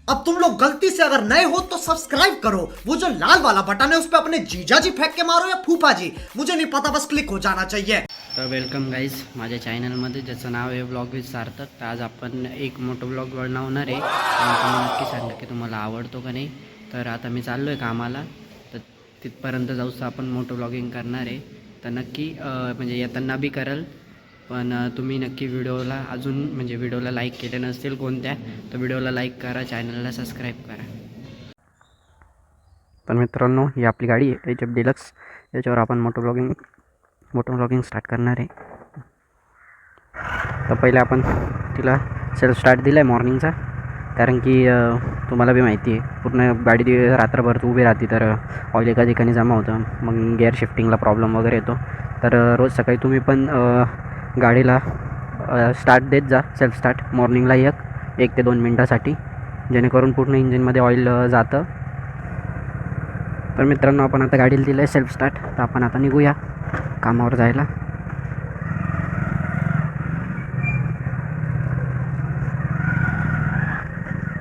अब तुम लोग गलती से अगर नए हो तो सब्सक्राइब करो, वो जो लाल वाला बटन है उस पर अपने जीजा जी फेंक के मारो या फूफा जी, मुझे नहीं पता, बस क्लिक हो जाना चाहिए। तर वेलकम गाईज माझ्या चॅनलमध्ये, ज्याचं नाव आहे ब्लॉग विथ सार्थक. तर आज आपण एक मोठं ब्लॉग बनवणार आहे आणि तुम्ही नक्की सांगा की तुम्हाला आवडतो का नाही. तर आता मी चाललो आहे कामाला, तर तिथपर्यंत जाऊस आपण मोठं ब्लॉगिंग करणार आहे. तर नक्की म्हणजे येताना बी कराल, पण तुम्ही नक्की व्हिडिओला अजून म्हणजे व्हिडिओला लाईक केले नसतील कोणत्या, तर व्हिडिओला लाईक करा, चॅनलला सबस्क्राईब करा. तर मित्रांनो, ही आपली गाडी आहे HF डिलक्स, याच्यावर आपण मोठं ब्लॉगिंग स्टार्ट करणार आहे. तर पहिले आपण तिला सेल्फ स्टार्ट दिला आहे मॉर्निंगचा, कारण की तुम्हाला बी माहिती आहे पूर्ण गाडी रात्रभर उभी राहते तर ऑइल एका ठिकाणी जमा होतं, मग गिअर शिफ्टिंगला प्रॉब्लेम वगैरे येतो. तर रोज सकाळी तुम्ही पण गाडीला स्टार्ट देत जा, सेल्फ स्टार्ट मॉर्निंगला 1 ते 2 मिनटासाठी, जेणेकरून पूर्ण इंजिनमध्ये ऑइल जातं. तर मित्रांनो, आपण आता गाडीला दिलं आहे सेल्फ स्टार्ट, तर आपण आता निघूया कामावर जायला.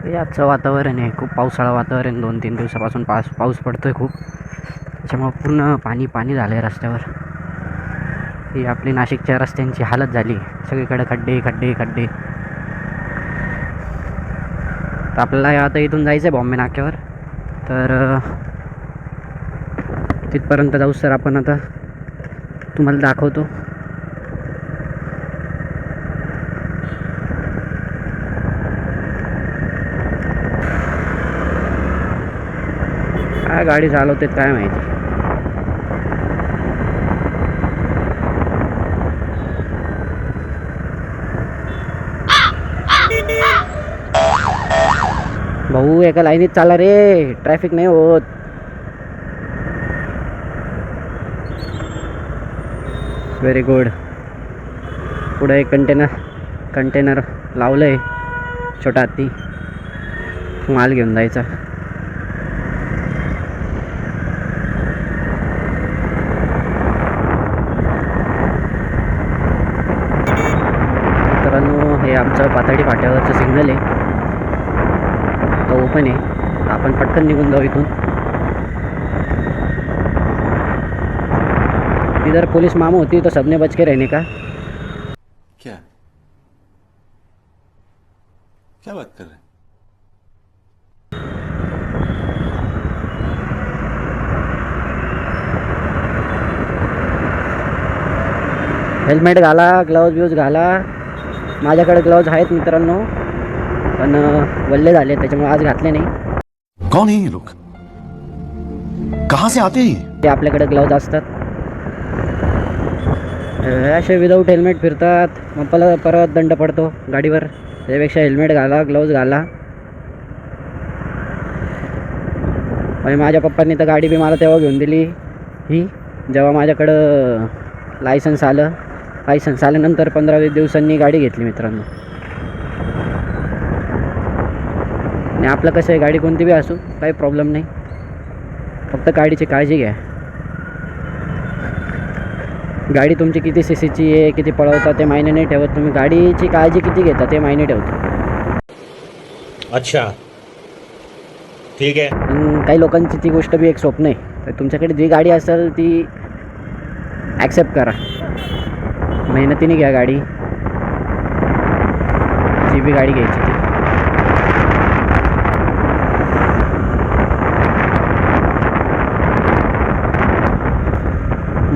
हे आजचं वातावरण आहे, खूप पावसाळा वातावरण, 2-3 दिवसापासून पाऊस पडतो आहे खूप, त्याच्यामुळं पूर्ण पाणी झालं आहे रस्त्यावर. ही आपली नाशिकच्या रस्त्यांची हालत झाली, सगळीकडे खड्डे. तर आपल्याला आता इथून जायचं आहे बॉम्बे नाक्यावर, तर तिथपर्यंत जाऊ सर आपण आता तुम्हाला दाखवतो. काय गाडी चालवते काय माहिती. भाऊ एका लाईनीत चाला रे, ट्रॅफिक नाही होत. Very good. पुढे एक कंटेनर लावलं आहे, छोटा हत्ती, माल घेऊन जायचा. मित्रांनो, हे आमचं पाथर्डी फाट्यावरचं सिग्नल आहे, तो ओपन आहे, आपण पटकन निघून जाऊ इथून. इधर पुलिस मामू होती तो सबने बच के रहने का. क्या बात कर रहे हैं? हेल्मेट घाला, ग्लव्ज घाला. माझ्याकडे ग्लव्ज आहेत मित्रांनो, पण वल्ले झाले त्याच्यामुळे आज घातले नाही. कौन है ये लोग? कहाँ से आते हैं? ते आपल्याकडे ग्लव्ज असतात, असे विदाऊट हेल्मेट फिरतात, मग परत दंड पडतो गाडीवर. त्यापेक्षा हेल्मेट घाला, ग्लव्ज घाला. आणि माझ्या पप्पांनी तर गाडी बी मला तेव्हा घेऊन दिली, ही जेव्हा माझ्याकडं लायसन्स आल्यानंतर 15-20 दिवसांनी गाडी घेतली मित्रांनो. आणि आपलं कसं आहे, गाडी कोणती बी असू काही प्रॉब्लेम नाही, फक्त गाडीची काळजी घ्या. गाडी तुमची किती सीसीची आहे, किती पळवता ते मायने नाही ठेवत, तुम्ही गाडीची काळजी किती घेता ते मायने ठेवतो. अच्छा ठीक आहे. काही लोकांची ती गोष्ट बी एक स्वप्न आहे, तर तुमच्याकडे जी गाडी असेल ती ॲक्सेप्ट करा, मेहनतीने घ्या गाडी, जी बी गाडी घ्यायची ती.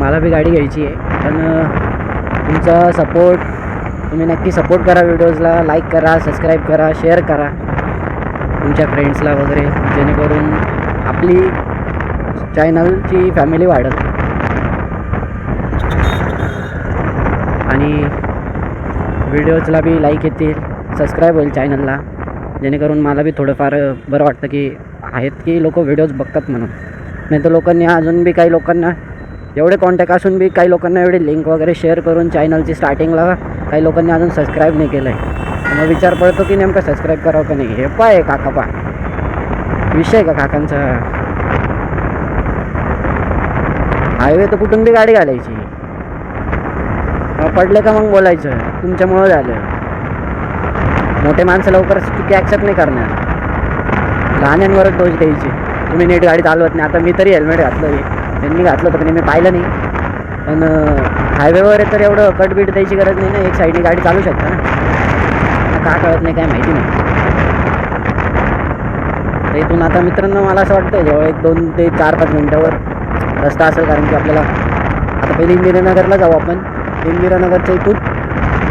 मला बी गाडी घ्यायची आहे, पण तुमचा सपोर्ट, तुम्ही नक्की सपोर्ट करा, व्हिडिओजला लाईक करा, सबस्क्राईब करा, शेअर करा तुमच्या फ्रेंड्सला वगैरे, जेणेकरून आपली चॅनलची फॅमिली वाढेल आणि व्हिडिओजला बी लाईक येतील, सबस्क्राईब होईल चॅनलला, जेणेकरून मला बी थोडंफार बरं वाटतं की आहेत की लोक व्हिडिओज बघतात म्हणून. नाही तर लोकांनी अजून बी, काही लोकांना एवढे कॉन्टॅक्ट असून बी काही लोकांना एवढे लिंक वगैरे शेअर करून चॅनलची स्टार्टिंगला काही लोकांनी अजून सबस्क्राईब नाही केलं आहे. मग विचार पडतो की नेमकं सबस्क्राईब करावं का नाही. हे पाय काका विषय का काकांचा, हायवे तर कुठून बी गाडी घालायची, पडले का मग बोलायचं तुमच्यामुळं झालं. मोठे माणसं लवकर चुकी ॲक्सेप्ट नाही करणार. लहानांवरच डोस द्यायची. तुम्ही नीट गाडी चालवत नाही. आता मी तरी हेल्मेट घातलं आहे, त्यांनी घातलं होतं पण मी पाहिलं नाही. पण हायवेवर तर एवढं कटबीट द्यायची गरज नाही ना, एक साईडने गाडी चालू शकता ना. का कळत नाही काय माहिती नाही. तर इथून आता मित्रांनो मला असं वाटतं जवळ 1-2 ते 4-5 मिनटावर रस्ता असेल, कारण की आपल्याला आता पहिले इंदिरानगरला जाऊ आपण. इंदिरानगरच्या इथून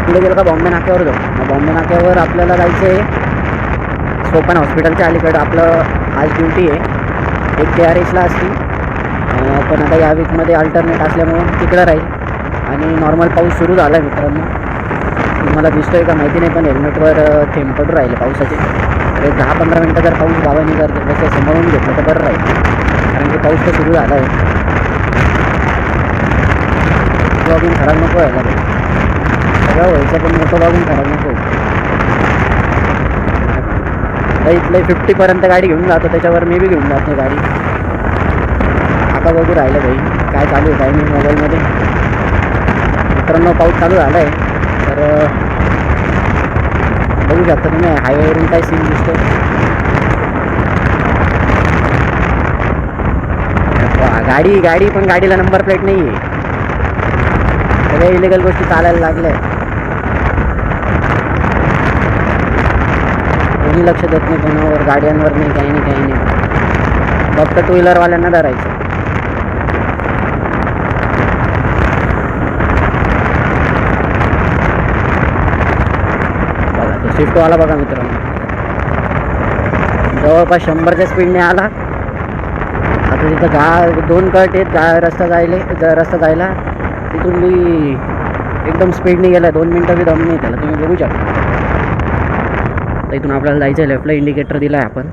पुढे गेलं का बॉम्बे नाक्यावर जाऊ. बॉम्बे नाक्यावर आपल्याला जायचं आहे सोपन हॉस्पिटलच्या अलीकडं. आपलं आज ड्युटी आहे, एक KRHला असते, पण आता या वीकमध्ये अल्टरनेट असल्यामुळं तिकडं राहील. आणि नॉर्मल पाऊस सुरू झाला आहे मित्रांनो, तुम्हाला दिसतो आहे का माहिती नाही, पण हेल्मेटवर थेंब पडून राहिले पावसाचे. तर 10-15 मिनटं जर पाऊस गावाने जर जसं सांभाळून घेतलं तर बरं राहील, कारण की पाऊस तर सुरू झाला आहे. ब्लॉगिंग खराब नको व्हायला पाहिजे, सगळं व्हायचं पण मोठं ब्लॉगिंग खराब नको. इथलं 50पर्यंत गाडी घेऊन जातो, त्याच्यावर मी बी घेऊन जातो गाडी. आता बघू राहिलं भाई काय चालू आहे काय नाही मोबाईलमध्ये. मित्रांनो पाऊस चालू झाला आहे, तर बघू शकता तुम्ही हायवेवरून काय सीन दिसतो. गाडी पण गाडीला नंबर प्लेट नाही आहे. सगळ्या इलिगल गोष्टी चालायला लागल्या. कोणी लक्ष देत नाही कोणावर, गाड्यांवर नाही, काही नाही. फक्त 2 व्हीलरवाल्यांना धरायचं. बघा तो स्विफ्टवाला बघा मित्रांनो, जवळपास 100च्या स्पीडने आला. आता तिथं 2 कट आहेत रस्ता जायला, तिथून मी एकदम स्पीडने गेला. 2 मिनटं बी दम नाही त्याला, तुम्ही बघू शकता. तर इथून आपल्याला जायचं आहे, लेफ्टला इंडिकेटर दिला आहे आपण.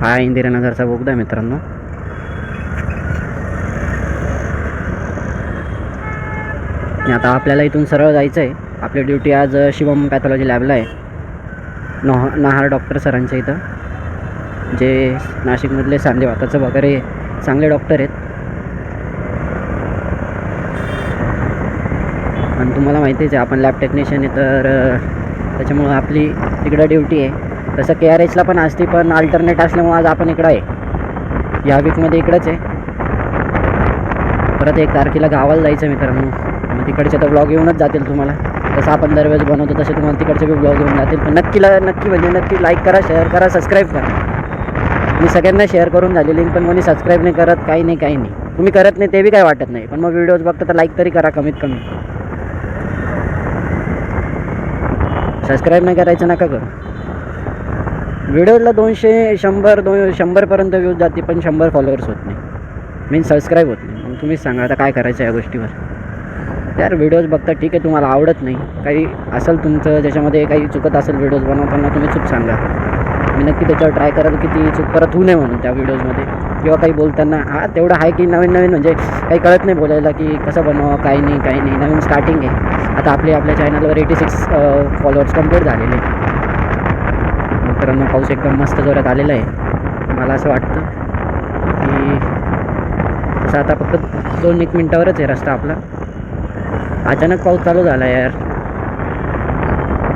हा इंदिरानगरचा बोगदा आहे मित्रांनो. आता आपल्याला इथून सरळ जायचं आहे. आपली ड्युटी आज शिवम पॅथॉलॉजी लॅबला आहे, नहार डॉक्टर सरांच्या इथं, जे नाशिकमधले सांधेवाताचं वगैरे चांगले डॉक्टर आहेत. आणि तुम्हाला माहितीच आहे आपण लॅब टेक्निशियन आहे, तर त्याच्यामुळं आपली तिकडं ड्युटी आहे. तसं KRHला पण असते, पण अल्टरनेट असल्यामुळं आज आपण इकडं आहे, या वीकमध्ये इकडंच आहे. परत 1 तारखेला गावाला जायचं मित्रांनो, मग तिकडचे तर ब्लॉग येऊनच जातील तुम्हाला. जसं आपण दरवेळेस बनवतो तसे तुम्हाला तिकडचे बी ब्लॉग येऊन जातील. पण नक्की लाईक करा, शेअर करा, सबस्क्राईब करा. मी सगळ्यांना शेअर करून झाली लिंक, पण कोणी सबस्क्राईब नाही करत, काही नाही. तुम्ही करत नाही ते बी काय वाटत नाही, पण मग व्हिडिओज बघता तर लाईक तरी करा कमीत कमी. सबस्क्राईब नाही करायचं नका करू. व्हिडिओला 200-100पर्यंत व्ह्यूज जाते, पण 100 फॉलोअर्स होत नाही, मीन्स सबस्क्राईब होत नाही. मग तुम्हीच सांगा आता काय करायचं या गोष्टीवर. यार व्हिडिओज बघता ठीक आहे, तुम्हाला आवडत नाही, काही असेल तुमचं ज्याच्यामध्ये काही चुकत असेल व्हिडिओज बनवताना, तुम्ही चूक सांगा. मी नक्की त्याच्यावर ट्राय करेल की ती चूक परत होऊ नये म्हणून त्या व्हिडिओजमध्ये, किंवा काही बोलताना. हा तेवढं आहे की नवीन म्हणजे काही कळत नाही बोलायला की कसं बनवावं, काही नाही. नवीन स्टार्टिंग आहे. आता आपल्या चॅनलवर 86 फॉलोअर्स कंप्लीट झालेले. मित्रांनो पाऊस एकदम मस्त जोरात आलेला आहे. मला असं वाटतं की तसं आता फक्त 2-1 मिनटावरच आहे रस्ता आपला. अचानक पाऊस चालू झाला यार.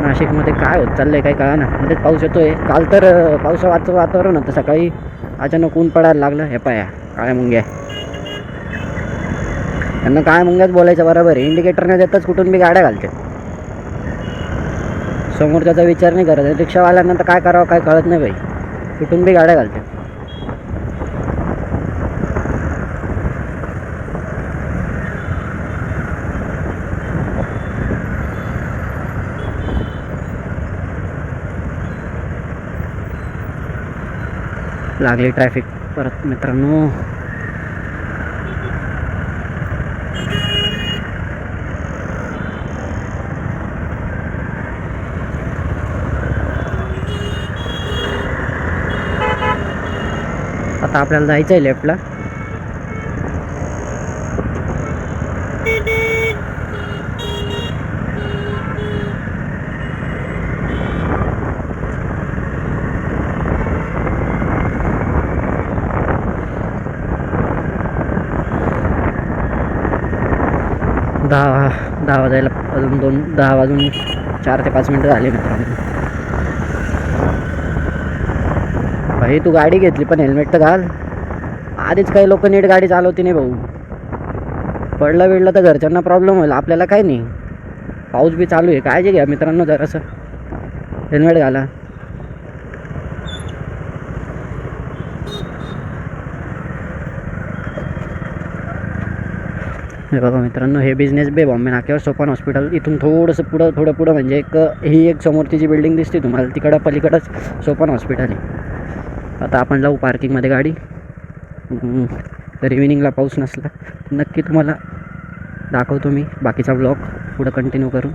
नाशिकमध्ये काय होत चाललं आहे काही कळा ना, मध्येच पाऊस येतो आहे. काल तर पावसाचं वातावरण होतं, सकाळी अचानक ऊन पडायला लागलं. हे पाया काळ्या मुंग्या, त्यांना काळ्या मुंग्याच बोलायचं बरोबर आहे. इंडिकेटरने देतच कुठून बी गाड्या घालते, समोरच्याचा विचार नाही करत. रिक्षावाल्यांना तर काय करावं काय कळत नाही भाई, कुठून बी गाड्या घालते. लागली ट्रॅफिक परत मित्रांनो. आता आपल्याला जायचं आहे लेफ्टला. दहा वाजायला अजून 10 वाजून 4 ते 5 मिनटं झाले मित्रांनो. भाई तू गाडी घेतली पण हेल्मेट तर घाल. आधीच काही लोक नीट गाडी चालवते नाही भाऊ. पडलं तर घरच्यांना प्रॉब्लेम होईल, आपल्याला काय नाही. पाऊस बी चालू आहे, काळजी घ्या मित्रांनो जरासं. हेल्मेट घाला. हे बघा मित्रांनो, हे बिझनेस बे बॉम्बे नाक्यावर सोपान हॉस्पिटल. इथून थोडंसं थोडं पुढं म्हणजे ही एक समोरची जी बिल्डिंग दिसते तुम्हाला तिकडं पलीकडंच सोपान हॉस्पिटल आहे. आता आपण जाऊ पार्किंगमध्ये गाडी. जर इव्हिनिंगला पाऊस नसला तर नक्की तुम्हाला दाखवतो मी बाकीचा ब्लॉग पुढं कंटिन्यू करू.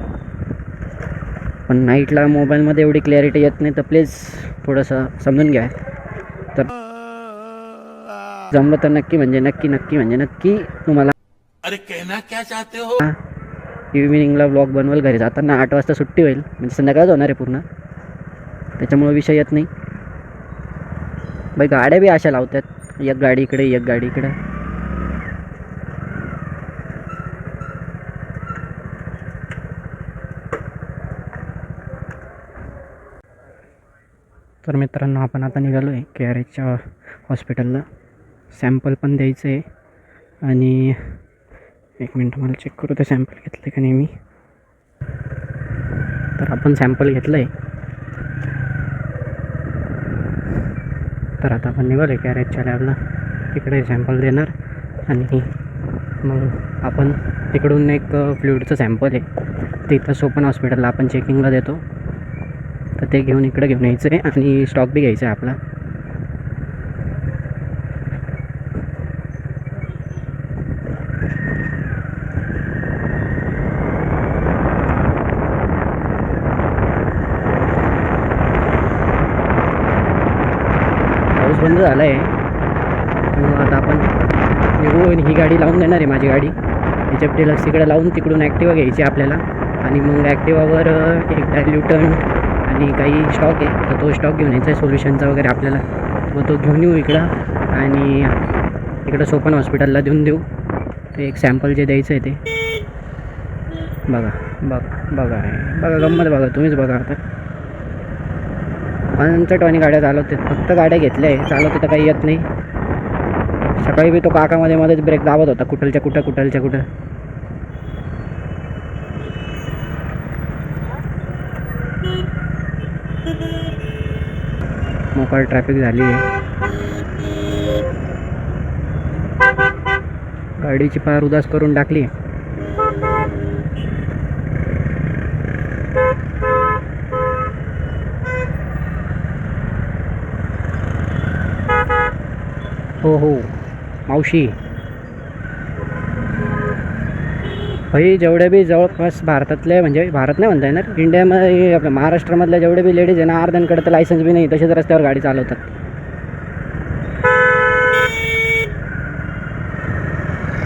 पण नाईटला मोबाईलमध्ये एवढी क्लॅरिटी येत नाही, तर प्लीज थोडंसं समजून घ्या. तर जमलं तर नक्की म्हणजे तुम्हाला अरे कहना क्या चाहते हो? इव्हिनिंगला ब्लॉग बनवाल. घरी जाताना 8 वाजता सुट्टी होईल, म्हणजे संध्याकाळच होणार आहे पूर्ण, त्याच्यामुळं विषय येत नाही. बाई गाड्या बी अशा लावतात, एक गाडी इकडे. तर मित्रांनो, आपण आता निघालो आहे KRHच्या हॉस्पिटलला. सॅम्पल पण द्यायचं आहे आणि 1 मिनटं मला चेक करू ते सॅम्पल घेतले का नाही मी. तर आपण सॅम्पल घेतलं आहे. तर आता आपण निघालो आहे KRHच्या लॅबला. तिकडे सॅम्पल देणार आणि मग आपण तिकडून एक फ्लुइडचं सॅम्पल आहे ते इथं सोपन हॉस्पिटलला आपण चेकिंगला देतो. तर ते घेऊन इकडे घेऊन यायचं आहे आणि स्टॉक बी घ्यायचा आहे आपला. पाऊस बंद झाला आहे, मग आता आपण निघू. ही गाडी लावून देणार आहे, माझी गाडी. HF डिलक्स तिकडे लावून तिकडून ॲक्टिवा घ्यायची आपल्याला आणि मग ॲक्टिवावर एक डायल्युटन आणि काही स्टॉक आहे, तर तो स्टॉक घेऊन यायचा आहे सोल्युशनचा वगैरे आपल्याला. मग तो घेऊन येऊ इकडं आणि इकडं सोपन हॉस्पिटलला देऊन देऊ. ते एक सॅम्पल जे द्यायचं आहे ते बघा गंमत बघा, तुम्हीच बघा. आता पंचटवानी गाड्या चालवते, फक्त गाड्या घेतल्या आहे, चालवते तर काही येत नाही. सकाळी बी तो काका मध्येच ब्रेक दाबत होता, कुठलच्या कुठं. मोकळ ट्रॅफिक झाली आहे. गाडीची पार उदास करून टाकली. हो मावशी. भाई जेवढे बी जवळपास भारतातले, म्हणजे भारत नाही म्हणता येणार, इंडियामध्ये आपल्या महाराष्ट्रामधल्या जेवढे बी लेडीज आहे ना, अर्ध्यांकडे तर लायसन्स बी नाही, तसेच रस्त्यावर गाडी चालवतात.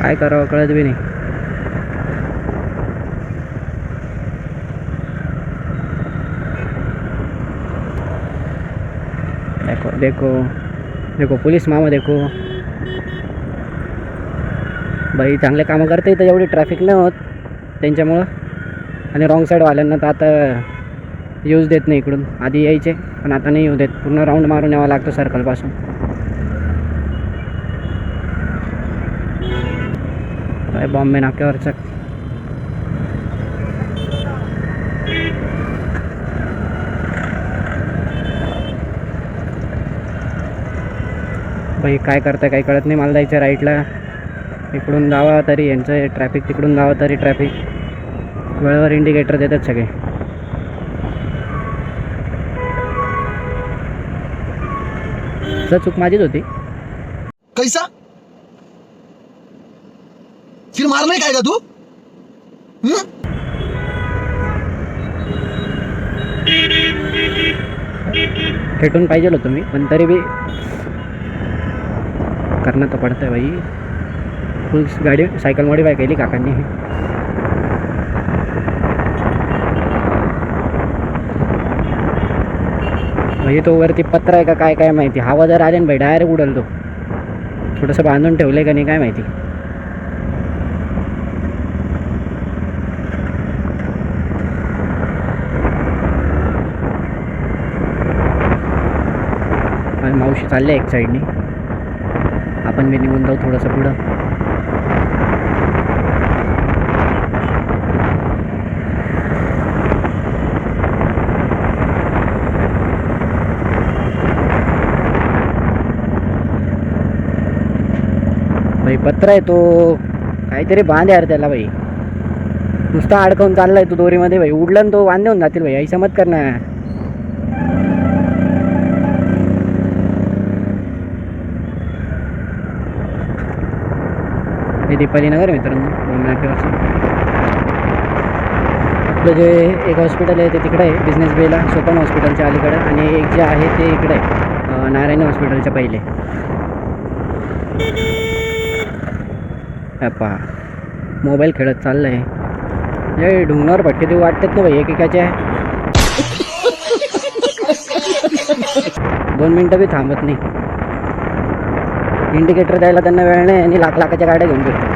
काय करावं कळत बी नाही. देखो पुलिस मामा देखो. बाई चांगले कामं करते तर एवढी ट्रॅफिक नाही होत त्यांच्यामुळं. आणि रॉंग साईडवाल्यांना तर आता यूज देत नाही इकडून. आधी यायचे पण आता नाही येऊ देत, पूर्ण राऊंड मारून यावं लागतं सर्कलपासून. काय बॉम्बे नाक्यावरचं बाई काय करताय काही कळत नाही मला. जायचं राईटला, इकडून जावा तरी यांचं ट्रॅफिक, तिकडून जावा तरी ट्रॅफिक. वेळेवर इंडिकेटर देतात सगळे. चूक माझीच होती. कैसा फिर मारना है का तू? भेटून पाहिजे होतं मी, पण तरी बी करणं तर पडतंय भाई. फुल गाडी सायकल मॉडिफाय केली काकांनी. म्हणजे तो वरती पत्र आहे का काय माहिती. हवा जर आले ना भाई डायरेक्ट उडेल तो. थोडंसं बांधून ठेवलंय का नाही काय माहिती. आणि मावशी चालले एक साईडने, आपण बी निघून जाऊ थोडंसं पुढं. भाई पत्र आहे तो, काहीतरी बांध यार त्याला भाई, नुसता अडकवून चाललाय तो दोरीमध्ये भाई. उडला ना तो, वांदे होऊन जातील भाई, ऐसा मत करना. हे दीपाली नगर मित्रांनो, आपलं जे एक हॉस्पिटल आहे ते तिकडे आहे बिझनेस बेला, सोपन हॉस्पिटलच्या अलीकडे, आणि एक जे आहे ते इकडे आहे नारायणी हॉस्पिटलच्या पहिले. पहा मोबाईल खेळत चाललाय. हे ढुंगणावर भटके देऊ वाटतात ना भाई एकेकाच्या. 2 मिनटं बी थांबत नाही. इंडिकेटर द्यायला त्यांना वेळ नाही आणि लाखाच्या गाड्या घेऊन फिरतात.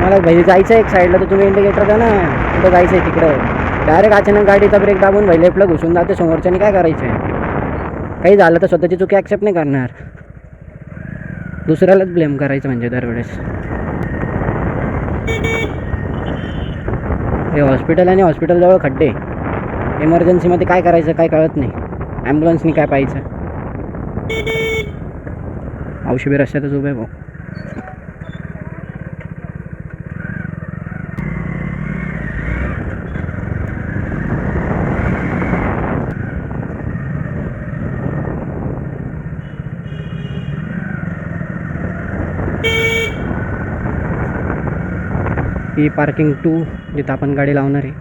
मला भाई जायचं आहे एक साईडला, तर तुम्ही इंडिकेटर द्या ना, कुठं जायचं आहे तिकडं. डायरेक्ट अचानक गाडीचा ब्रेक दाबून भाई लेफ्टला घुसून जाते. समोरच्याने काय करायचं आहे? काही झालं तर स्वतःची चुकी ॲक्सेप्ट नाही करणार, दुसऱ्यालाच ब्लेम करायचं म्हणजे दरवेळेस. हे हॉस्पिटल आणि हॉस्पिटलजवळ खड्डे, इमर्जन्सीमध्ये काय करायचं काय कळत नाही. ॲम्ब्युलन्सनी काय पाहायचं. औषधी रस्त्यातच उभे भाऊ. ही पार्किंग 2 जिथं आपण गाडी लावणार आहे.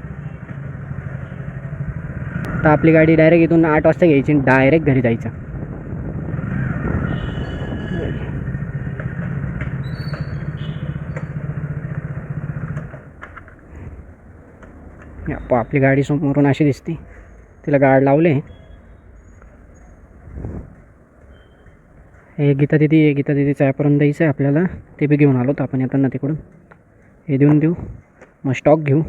तर आपली गाडी डायरेक्ट इथून 8 वाजता घ्यायची आणि डायरेक्ट घरी जायचं. आपली गाडी समोरून अशी दिसते, तिला गाड लावले. हे गीता दिदीचं ॲपरून द्यायचं आहे आपल्याला, ते बी घेऊन आलो तर आपण येताना तिकडून. ये देऊन देऊ, मग स्टॉक घेऊ,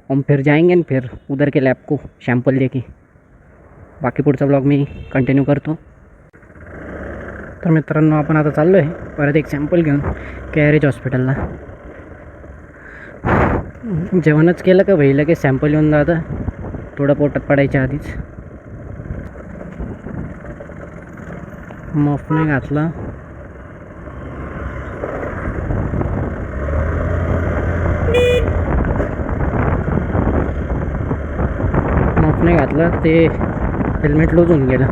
हम फिर जाएंगे फिर उधर के लैब को सैंपल लेके. बाकी पुढचा ब्लॉग मी कंटिन्यू करतो. तर मित्रांनो आपण आता चाललो आहे परत एक सॅम्पल घेऊन कॅरेज हॉस्पिटलला. जेवणच केलं का भाई लगेच सॅम्पल येऊन जातं, थोडं पोटात पडायच्या आधीच. मफ नाही घातला. मफ नाही घातलं ते हेल्मेट लूज होऊन गेलं.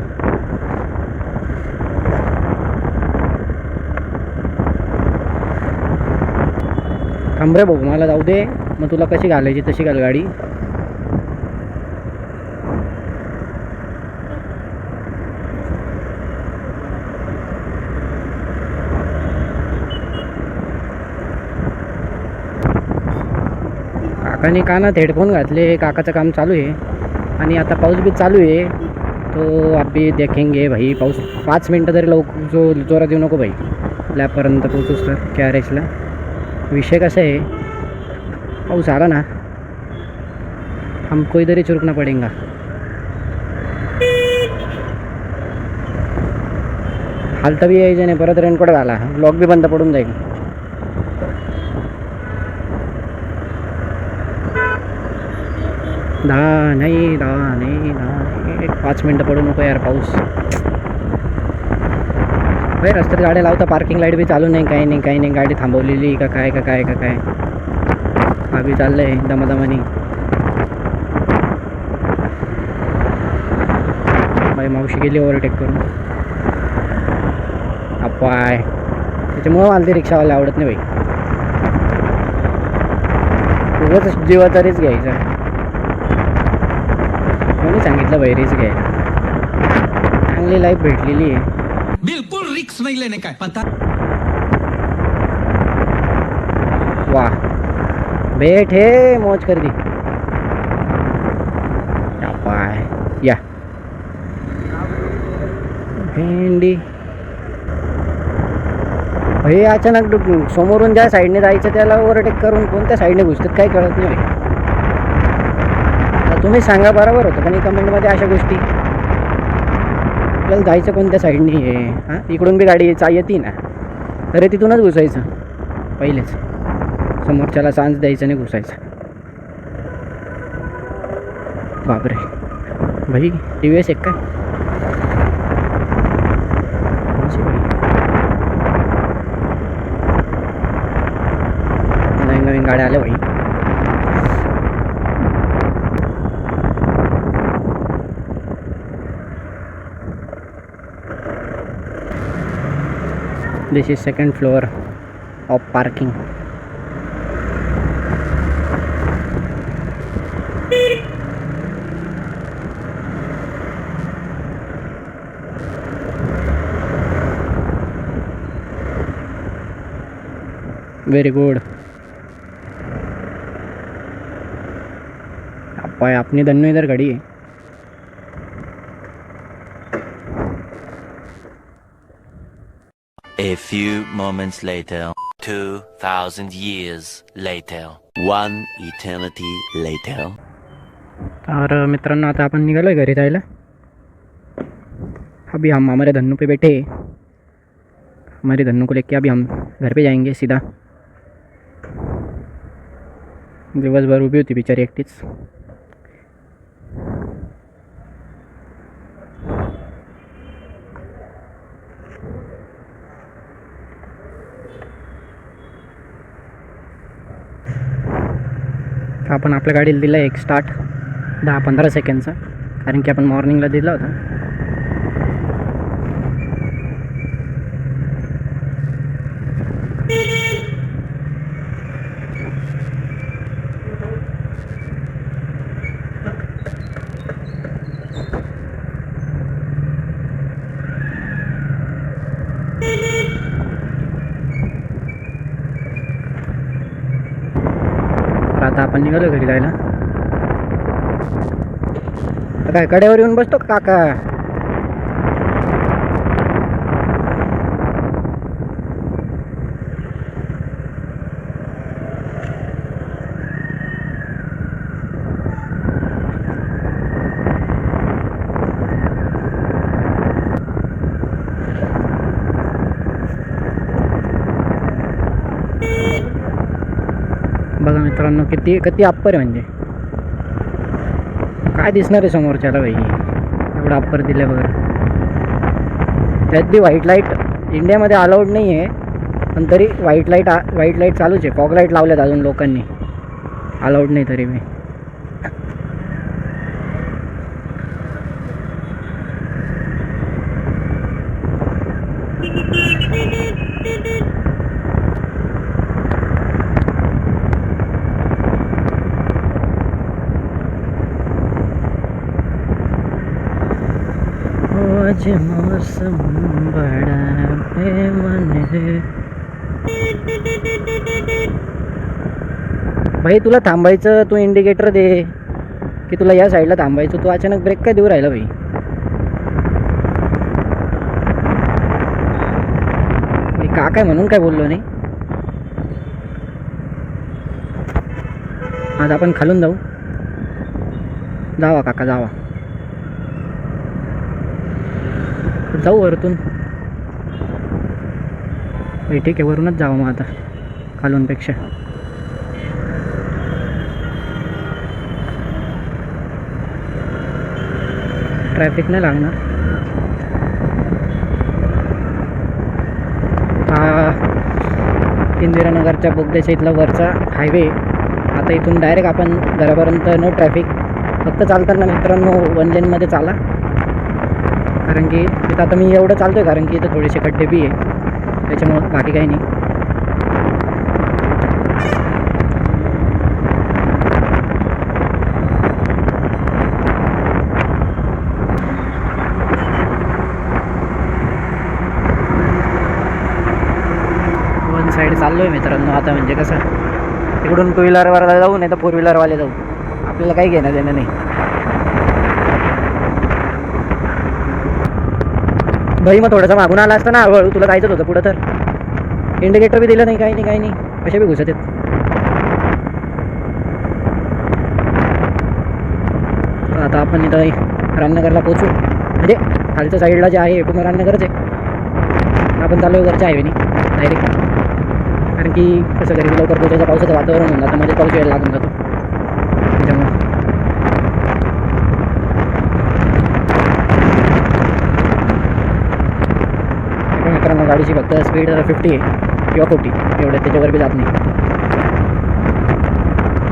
थांब रे भाऊ, मला जाऊ दे, मग तुला कशी घालायची तशी घाल गाडी. काकाने कानात हेडफोन घातले, काकाचं काम चालू आहे. आणि आता पाऊस बी चालू आहे, तो अभी देखेंगे भाई. पाऊस 5 मिनटं तरी जोरात येऊ नको भाई, लॅबपर्यंत पोहोचूस तर कॅरेजला. विषय कसा आहे, पाऊस आला ना हमको इधर ही चुरकना पडेगा. हालता बी यायचं नाही, परत रेनकोट घाला, ब्लॉक बी बंद पडून जाईल. नाही 5 मिनटं पडू नको यार पाऊस. भाई रस्त्यात गाड्या लावता, पार्किंग लाईट बी चालू नाही, काही नाही. गाडी थांबवलेली का काय हा बी चाललं आहे दमादमानी. बाई मावशी गेली ओव्हरटेक करून. अपाय, त्याच्यामुळं मला ते रिक्षावाले आवडत नाही भाई. उगाच जीवाचा रिस्क घ्यायचा. कोणी सांगितलं भाई रिस्क घ्यायला, चांगली लाईफ भेटलेली आहे. बिल्कुल रिस्क नहीं लेने का पता. वाह बैठे मौज कर दी. पाय या भेंडी भाई. अचानक समोरून ज्या साईडने जायचं त्याला ओव्हरटेक करून कोणत्या साईडने घुसतात काही कळत नाही. तुम्ही सांगा बरोबर होतं पण कमेंटमध्ये अशा गोष्टी. आपल्याला जायचं कोणत्या साईडनी आहे? हां, इकडून बी गाडी येते ना, अरे तिथूनच घुसायचं पहिलेच, समोरच्याला चान्स द्यायचं नाही घुसायचं. बापरे भाई, TVS एक काय नवीन नवीन गाड्या आल्या भाई. This is second floor of parking. Very good. अपनी धन्नो इधर खड़ी है. A few moments later, 2,000 years later, one eternity later. और मित्रांनो आता अपन निघालो आहे घरी जायला. अभी हम हमारे धन्नू पे बैठे, हमारी धन्नू को लेके अभी हम घर पे जाएंगे सीधा. दिवसभर उभी होती बिचारी एकटीच. आपण आपल्या गाडीला दिला एक स्टार्ट 10-15 सेकंडचा, कारण की आपण मॉर्निंगला दिला होता. आता आपण निघालो घरी जायला. काय कड्यावर येऊन बसतो का काका? बघा मित्रांनो, किती अप्पर आहे, म्हणजे काय दिसणार आहे समोरच्याला भाई एवढा अप्पर दिल्यावर. त्यात बी व्हाईट लाईट इंडियामध्ये अलाउड नाही आहे, पण तरी व्हाईट लाईट चालूच आहे. फॉग लाईट लावल्यात अजून लोकांनी, अलाउड नाही तरी मी. आज मौसम बड़ा बेमन है. भाई तुला थांबायचं, तू इंडिकेटर दे की तुला या साईडला थांबायचं. तू अचानक ब्रेक काय देऊ राहिला भाई? मी का काय म्हणून काय बोललो नाही. आज आपण खालून जावा काका जावा, जाऊ वरतून. ठीक आहे, वरूनच जावं मग आता खालूनपेक्षा. ट्रॅफिक नाही लागणार. हा इंदिरानगरच्या बोगद्याच्या इथला वरचा हायवे. आता इथून डायरेक्ट आपण घरापर्यंत नो ट्रॅफिक. फक्त चालताना मित्रांनो 1 लेनमध्ये चाला, कारण की इथं आता मी एवढं चालतो आहे कारण की इथं थोडेसे खड्डे बी आहे, त्याच्यामुळं बाकी काही नाही. वन साईड चाललो आहे मित्रांनो आता. म्हणजे कसं तिकडून 2 व्हीलरवाला जाऊ नाही तर 4 व्हीलरवाले जाऊ, आपल्याला काही घेणं देणं नाही. भाई मग थोडंसं मागून आला असतं ना, हळूहळू तुला जायचंच होतं पुढं. तर इंडिकेटर बी दिलं नाही, काही नाही. कसे बी घुसत आहेत. आता आपण इथं रामनगरला पोचू. म्हणजे खालच्या साईडला जे आहे पूर्ण रामनगरच आहे. आपण चालू आहे वरच्या हायवेनी डायरेक्ट, कारण की कसं घरी लवकर पोहोचायचं, पावसाचं वातावरण होऊन जातं, मध्ये पाऊस यायला लागून जातो त्याच्यामुळे. मित्रांनो गाडीची फक्त स्पीड 50 आहे किंवा 40 एवढं, त्याच्यावर बी जात नाही.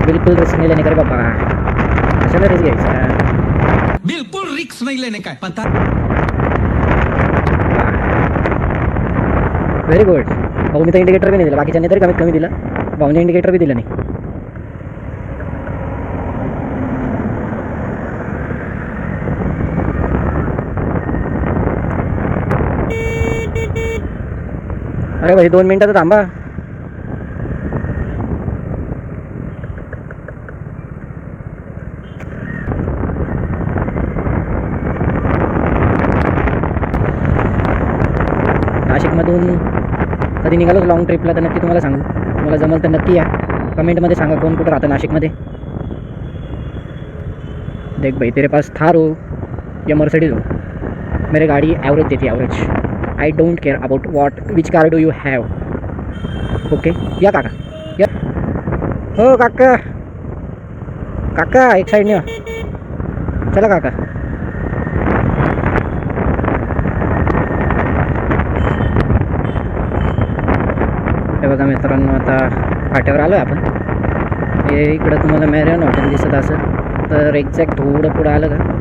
बिलकुल रिस्क नाही लेणे करे बाबा, कशाला रिस्क घ्यायचा. बिल्कुल रिक्स नहीं लेने का है पता. Very good. भाऊने तर इंडिकेटर बी नाही दिला, बाकीच्यांनी तरी कमीत कमी दिलं, भाऊने इंडिकेटर बी दिलं नाही. अरे भाई 2 मिनटं तर थांबा. नाशिकमधून कधी निघालोच लॉंग ट्रिपला तर नक्की तुम्हाला सांगू, तुम्हाला जमल तर नक्की या. कमेंटमध्ये सांगा कोण कुठं राहतं नाशिकमध्ये. देख भाई तेरे पास थार हो या मर्सिडीज हो, मेरी गाड़ी एवरेज देती है, average. I don't care about what which car do you have. Okay या काका या. हो काका, काका एक साईडने या. चला काका. हे बघा मित्रांनो, आता फाट्यावर आलो आहे आपण. हे इकडं तुम्हाला मॅरियन हॉटेल दिसत असेल तर एक्झॅक्ट थोडं पुढं आलं का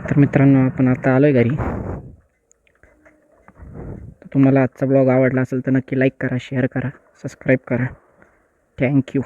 तर मित्रांनो आपण आता आलो आहे घरी. तुम्हाला आजचा ब्लॉग आवडला असेल तर नक्की लाईक करा, शेअर करा, सबस्क्राईब करा. थँक्यू.